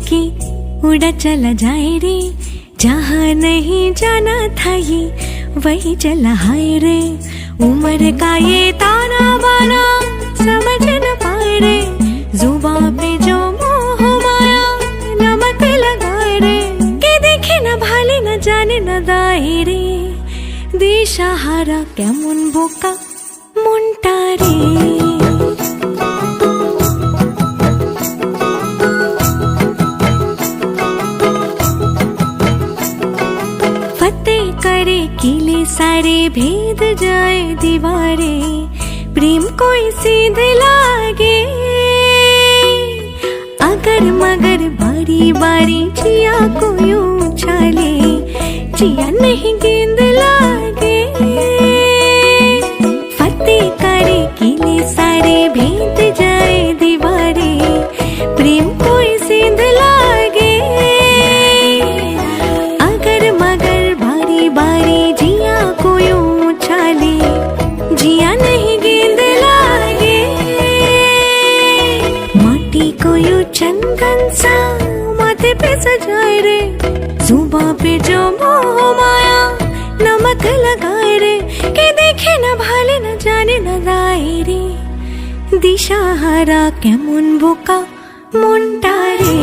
लेके उड़ा चला जाए रे, जहाँ नहीं जाना था ये वही चला हाय रे। उम्र का ये ताना बाना समझ न पाए रे, जुबां पे जो मोह माया नमक लगाए रे। के देखे न भाले न जाने न दाए रे, दिशाहारा केमन बोका মনটা রে। फतेह करे किले सारे, भेद जाए दीवारे, प्रेम कोई सीध लागे। अगर मगर बारी बारी जिया को यूं उछाले, जिया नहीं गेंद लागे। फतेह करे किले सारे, भेद जाए दीवारे, प्रेम कोई सीध लागे। अगर मगर बारी बारी जिया को यूं उछाले, जिया नहीं गेंद लागे। माटी को यूं चंदन सा माथे पे सजाए रे, जुबां पे जो मोह माया नमक लगाए रे। के देखे न भाले न जाने न दाए रे, दिशाहारा केमन बोका মনটা রে।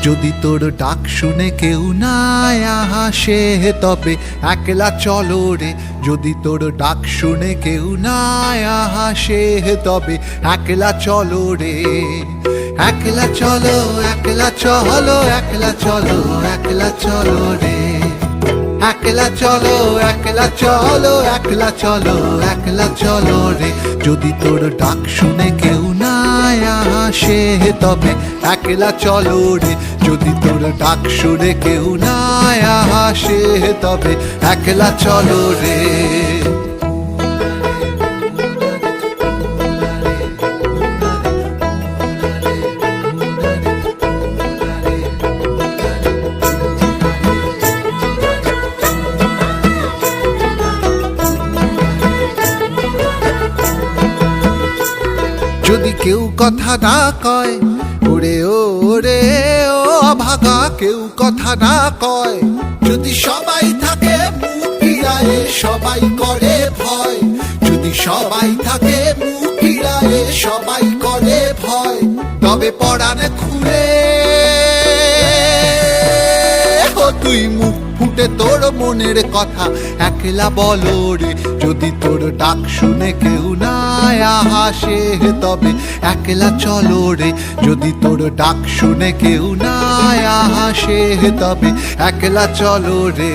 যদি তোর ডাক শুনে কেউ না আসে, তবে একলা চলো রে। যদি তোর ডাক শুনে কেউ না আসে, তবে একলা চলো রে। একলা চলো, একলা চলো, একলা চলো, একলা চলো রে। একলা চলো, একলা চলো, একলা চলো, একলা চলো রে। যদি তোর ডাক শুনে কেউ না আসে, তবে একলা চলো রে। যদি তোর ডাক শুনে কেউ না আসে, তবে একলা চলো রে। যদি কেউ কথা না কয়, ওরে ওরে ও অভাগা, কেউ কথা না কয়। যদি সবাই থাকে মুখ ফিরায়ে, সবাই করে ভয়। যদি সবাই থাকে মুখ ফিরায়ে, সবাই করে ভয়। তবে পরাণে খুলে তুই মুখ ফুটে তোর মনের কথা একলা বলো রে। যদি তোর ডাক শুনে কেউ না আসে, তবে একলা চলো রে। যদি তোর ডাক শুনে কেউ না আসে, তবে একলা চলো রে।